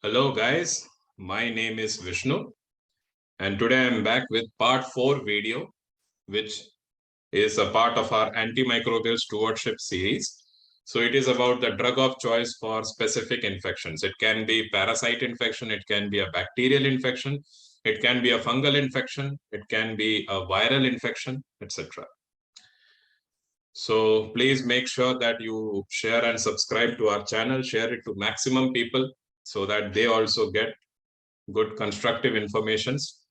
Hello guys, my name is Vishnu and today I am back with part 4 video which is a part of our antimicrobial stewardship series. So it is about the drug of choice for specific infections. It can be parasite infection, it can be a bacterial infection, it can be a fungal infection, it can be a viral infection, etc. So please make sure that you share and subscribe to our channel, share it to maximum people so that they also get good constructive informations.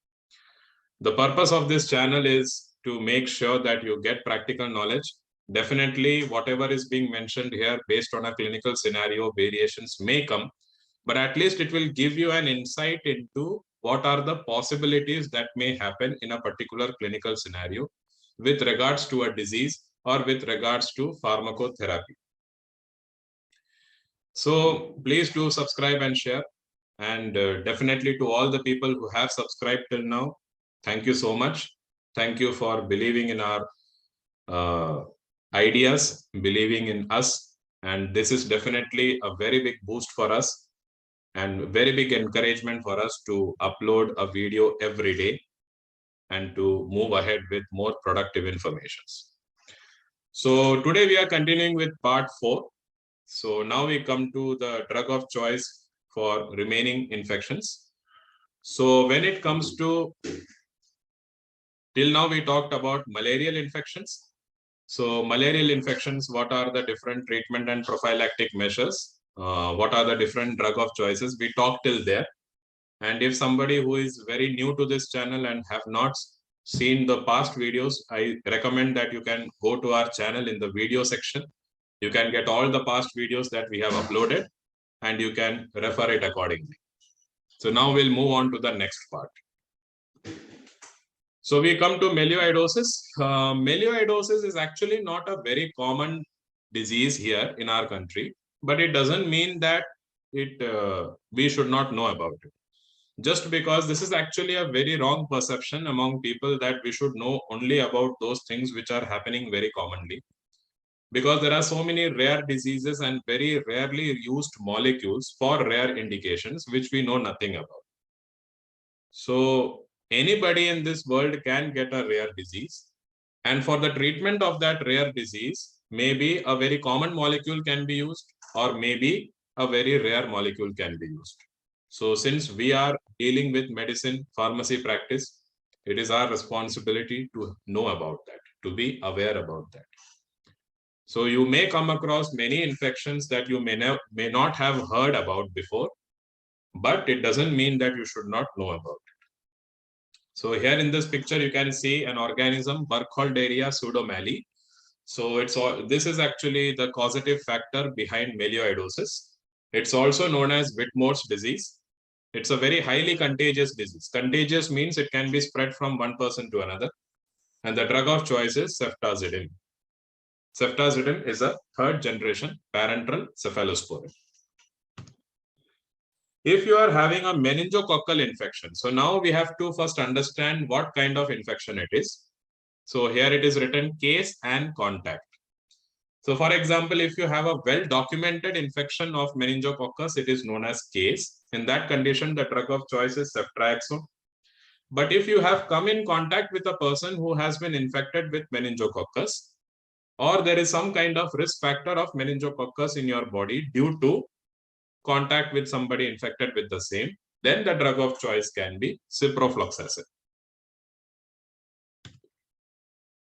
The purpose of this channel is to make sure that you get practical knowledge. Definitely, whatever is being mentioned here based on a clinical scenario, variations may come, but at least it will give you an insight into what are the possibilities that may happen in a particular clinical scenario with regards to a disease or with regards to pharmacotherapy. So please do subscribe and share. And definitely to all the people who have subscribed till now, thank you so much. Thank you for believing in our ideas, believing in us. And this is definitely a very big boost for us and very big encouragement for us to upload a video every day and to move ahead with more productive informations. So today we are continuing with part 4. So now we come to the drug of choice for remaining infections. So when it comes to, till now we talked about malarial infections. So malarial infections, what are the different treatment and prophylactic measures? What are the different drug of choices? We talked till there. And if somebody who is very new to this channel and have not seen the past videos, I recommend that you can go to our channel in the video section. You can get all the past videos that we have uploaded and you can refer it accordingly. So now we'll move on to the next part. So we come to melioidosis. Melioidosis is actually not a very common disease here in our country, but it doesn't mean that we should not know about it. Just because this is actually a very wrong perception among people that we should know only about those things which are happening very commonly. Because there are so many rare diseases and very rarely used molecules for rare indications which we know nothing about. So anybody in this world can get a rare disease, and for the treatment of that rare disease, maybe a very common molecule can be used or maybe a very rare molecule can be used. So since we are dealing with medicine, pharmacy practice, it is our responsibility to know about that, to be aware about that. So you may come across many infections that you may not have heard about before, but it doesn't mean that you should not know about it. So here in this picture, you can see an organism, Burkholderia pseudomali. So this is actually the causative factor behind melioidosis. It's also known as Whitmore's disease. It's a very highly contagious disease. Contagious means it can be spread from one person to another. And the drug of choice is ceftazidime. Ceftazidime is a third generation parenteral cephalosporin. If you are having a meningococcal infection, so now we have to first understand what kind of infection it is. So here it is written case and contact. So for example, if you have a well-documented infection of meningococcus, it is known as case. In that condition, the drug of choice is ceftriaxone. But if you have come in contact with a person who has been infected with meningococcus, or there is some kind of risk factor of meningococcus in your body due to contact with somebody infected with the same, then the drug of choice can be ciprofloxacin.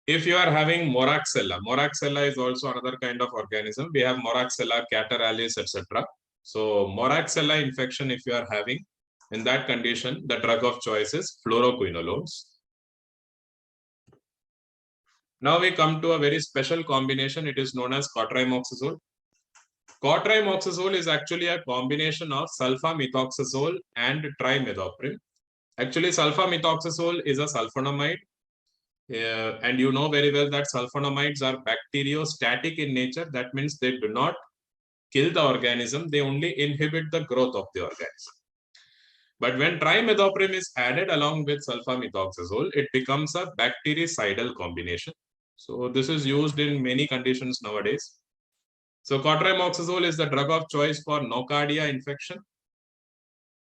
If you are having MORAXELLA, MORAXELLA is also another kind of organism. We have MORAXELLA, Cataralis, etc. So MORAXELLA infection, if you are having, in that condition, the drug of choice is fluoroquinolones. Now we come to a very special combination. It is known as CO-TRIMOXAZOLE. CO-TRIMOXAZOLE is actually a combination of sulfamethoxazole and trimethoprim. Actually, sulfamethoxazole is a sulfonamide. And you know very well that sulfonamides are bacteriostatic in nature. That means they do not kill the organism. They only inhibit the growth of the organism. But when trimethoprim is added along with sulfamethoxazole, it becomes a bactericidal combination. So this is used in many conditions nowadays. So CO-TRIMOXAZOLE is the drug of choice for nocardia infection.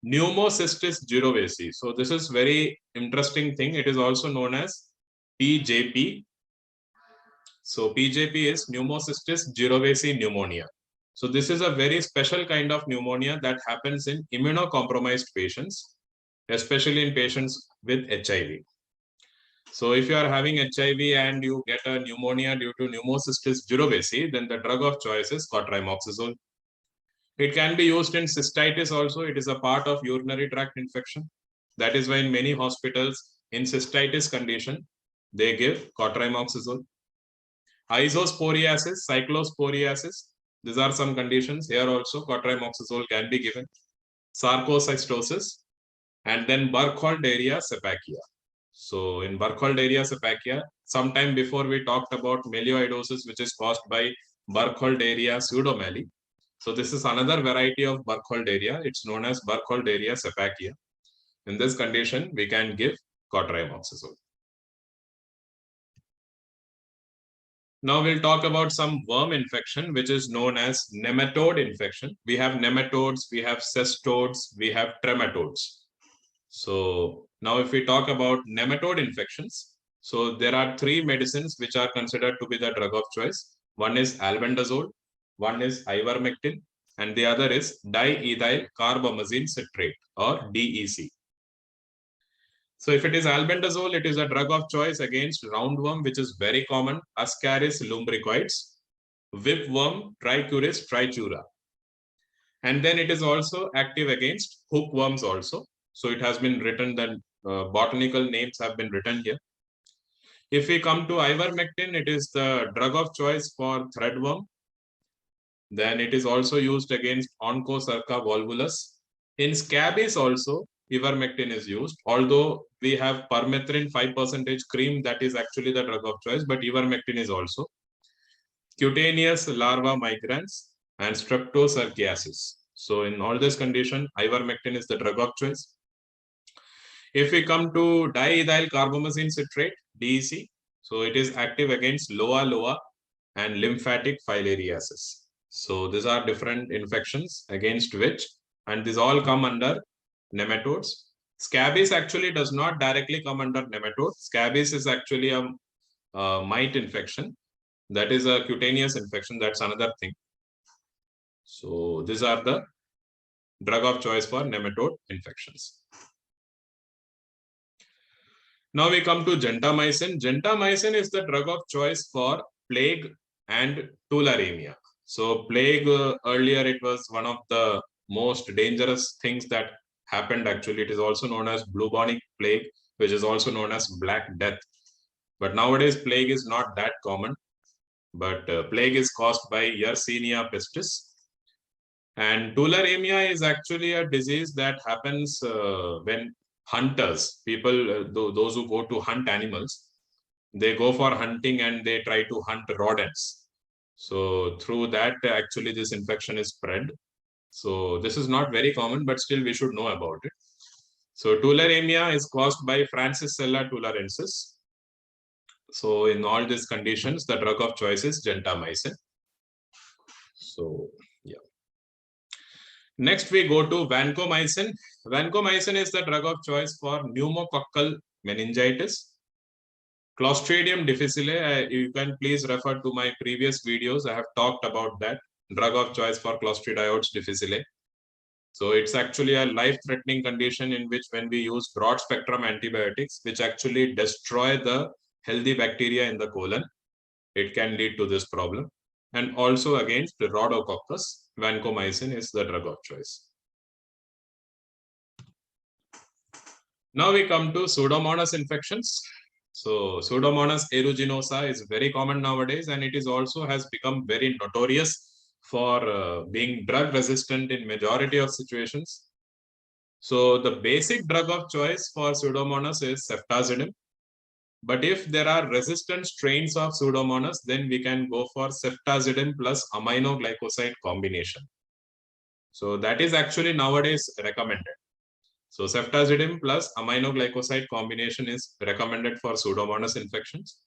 pneumocystis jirovecii. So this is very interesting thing. It is also known as PJP. So PJP is pneumocystis jirovecii pneumonia. So this is a very special kind of pneumonia that happens in immunocompromised patients, especially in patients with HIV. So if you are having HIV and you get a pneumonia due to pneumocystis jirovecii, then the drug of choice is CO-TRIMOXAZOLE. It can be used in cystitis also. It is a part of urinary tract infection. That is why in many hospitals in cystitis condition, they give CO-TRIMOXAZOLE. Isosporiasis, cyclosporiasis, these are some conditions. Here also CO-TRIMOXAZOLE can be given. Sarcocystosis, and then Burkholderia cepacia. So in Burkholderia cepacia, sometime before we talked about melioidosis, which is caused by Burkholderia pseudomali. So this is another variety of Burkholderia. It's known as Burkholderia cepacia. In this condition, we can give CO-TRIMOXAZOLE. Now we'll talk about some worm infection, which is known as nematode infection. We have nematodes, we have cestodes, we have trematodes. So now if we talk about nematode infections, so there are three medicines which are considered to be the drug of choice. One is albendazole, one is ivermectin, and the other is diethyl carbamazine citrate or DEC. So if it is albendazole, it is a drug of choice against roundworm, which is very common, Ascaris lumbricoides, whipworm, Trichuris trichura. And then it is also active against hookworms also. So it has been written that botanical names have been written here. If we come to ivermectin, it is the drug of choice for threadworm. Then it is also used against Onchocerca volvulus. In scabies also, ivermectin is used, although we have permethrin 5% cream that is actually the drug of choice, but ivermectin is also. Cutaneous larva migrans and streptocerciasis. So in all this condition, ivermectin is the drug of choice. If we come to diethyl carbamazine citrate, DEC, so it is active against loa and lymphatic filariasis. So these are different infections against which, and these all come under nematodes. Scabies actually does not directly come under nematodes. Scabies is actually a mite infection. That is a cutaneous infection. That's another thing. So these are the drug of choice for nematode infections. Now we come to gentamicin. Gentamicin is the drug of choice for plague and tularemia. So plague, earlier it was one of the most dangerous things that happened actually. It is also known as bubonic plague, which is also known as Black Death. But nowadays plague is not that common. But plague is caused by Yersinia pestis. And tularemia is actually a disease that happens when hunters, people, those who go to hunt animals, they go for hunting and they try to hunt rodents. So through that, actually, this infection is spread. So this is not very common, but still we should know about it. So tularemia is caused by Francisella tularensis. So in all these conditions, the drug of choice is gentamicin. So yeah. Next, we go to vancomycin. Vancomycin is the drug of choice for pneumococcal meningitis. Clostridium difficile, you can please refer to my previous videos. I have talked about that drug of choice for Clostridioides difficile. So it's actually a life-threatening condition in which when we use broad-spectrum antibiotics, which actually destroy the healthy bacteria in the colon, it can lead to this problem. And also against the rhodococcus, vancomycin is the drug of choice. Now we come to Pseudomonas infections. So Pseudomonas aeruginosa is very common nowadays, and it is also has become very notorious for being drug resistant in majority of situations. So the basic drug of choice for Pseudomonas is ceftazidime. But if there are resistant strains of Pseudomonas, then we can go for ceftazidime plus aminoglycoside combination. So that is actually nowadays recommended. So ceftazidime plus aminoglycoside combination is recommended for Pseudomonas infections.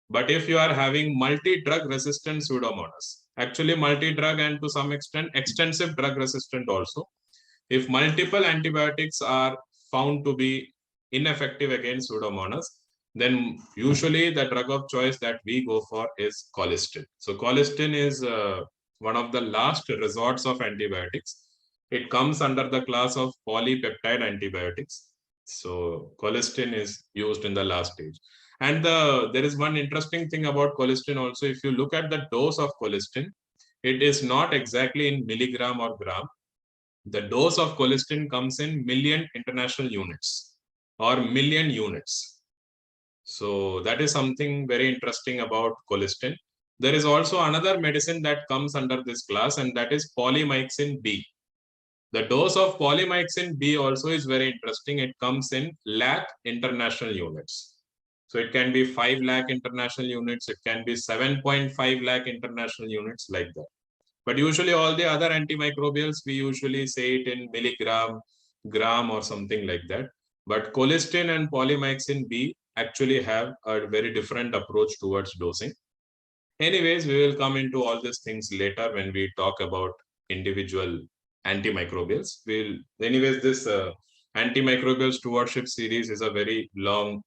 But if you are having multi-drug resistant Pseudomonas, actually multi-drug and to some extent extensive drug resistant also, If multiple antibiotics are found to be ineffective against Pseudomonas, then usually the drug of choice that we go for is colistin. So colistin is one of the last resorts of antibiotics. It comes under the class of polypeptide antibiotics. So colistin is used in the last stage. And there is one interesting thing about colistin also. If you look at the dose of colistin, it is not exactly in milligram or gram. The dose of colistin comes in million international units or million units. So that is something very interesting about colistin. There is also another medicine that comes under this class, and that is polymyxin B. The dose of polymyxin B also is very interesting. It comes in lakh international units. So it can be 5 lakh international units. It can be 7.5 lakh international units, like that. But usually all the other antimicrobials, we usually say it in milligram, gram or something like that. But colistin and polymyxin B actually have a very different approach towards dosing. Anyways, we will come into all these things later when we talk about individual antimicrobials. Anyways, this antimicrobial stewardship series is a very long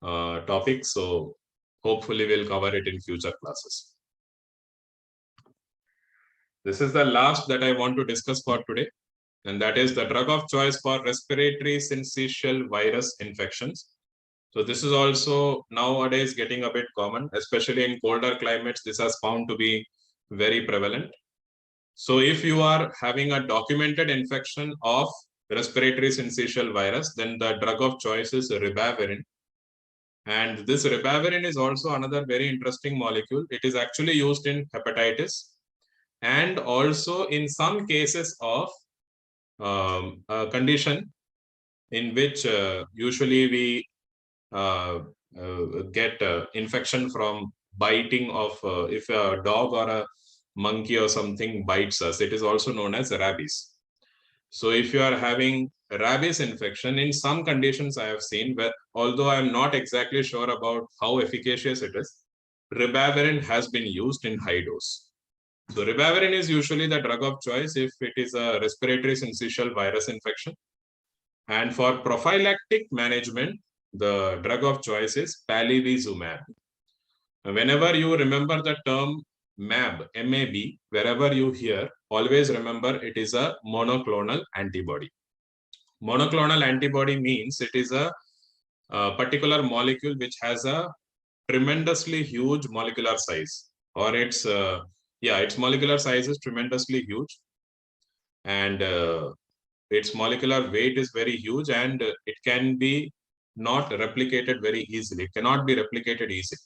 topic. So hopefully we'll cover it in future classes. This is the last that I want to discuss for today, and that is the drug of choice for respiratory syncytial virus infections. So this is also nowadays getting a bit common, especially in colder climates. This has found to be very prevalent. So if you are having a documented infection of respiratory syncytial virus, then the drug of choice is ribavirin. And this ribavirin is also another very interesting molecule. It is actually used in hepatitis, and also in some cases of a condition in which usually we get infection from biting of if a dog or a monkey or something bites us. It is also known as rabies. So if you are having rabies infection, in some conditions I have seen, where although I am not exactly sure about how efficacious it is, ribavirin has been used in high dose. So ribavirin is usually the drug of choice if it is a respiratory syncytial virus infection. And for prophylactic management, the drug of choice is palivizumab. Whenever you remember the term MAB, M-A-B, wherever you hear, always remember it is a monoclonal antibody. Monoclonal antibody means it is a particular molecule which has a tremendously huge molecular size, or its molecular size is tremendously huge, and its molecular weight is very huge, and it can be not replicated very easily. It cannot be replicated easily.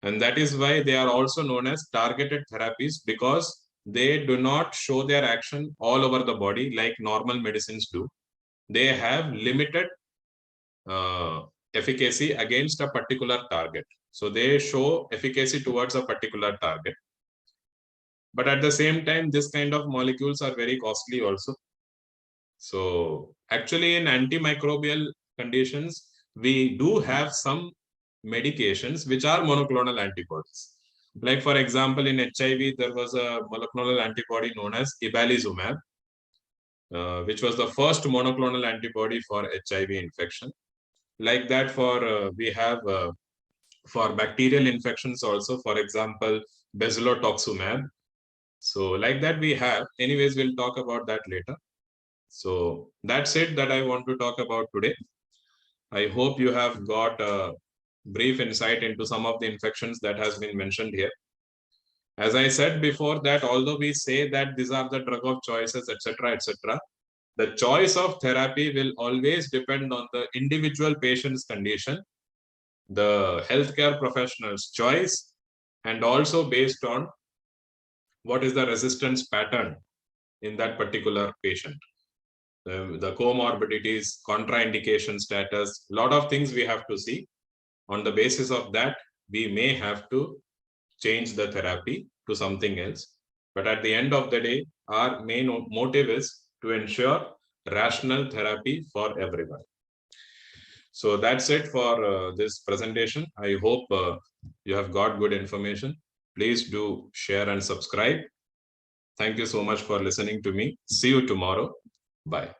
And that is why they are also known as targeted therapies, because they do not show their action all over the body like normal medicines do. They have limited efficacy against a particular target. So they show efficacy towards a particular target. But at the same time, this kind of molecules are very costly also. So actually in antimicrobial conditions, we do have some medications which are monoclonal antibodies. Like for example, in HIV, there was a monoclonal antibody known as ibalizumab, which was the first monoclonal antibody for HIV infection. Like that, for we have for bacterial infections also, for example, bezilotoxumab. So like that we have. Anyways, we'll talk about that later. So that's it that I want to talk about today. I hope you have got a brief insight into some of the infections that has been mentioned here. As I said before, that although we say that these are the drug of choices, etc., etc., the choice of therapy will always depend on the individual patient's condition, the healthcare professional's choice, and also based on what is the resistance pattern in that particular patient. The comorbidities, contraindication status, a lot of things we have to see. On the basis of that, we may have to change the therapy to something else. But at the end of the day, our main motive is to ensure rational therapy for everyone. So that's it for this presentation. I hope you have got good information. Please do share and subscribe. Thank you so much for listening to me. See you tomorrow. Bye.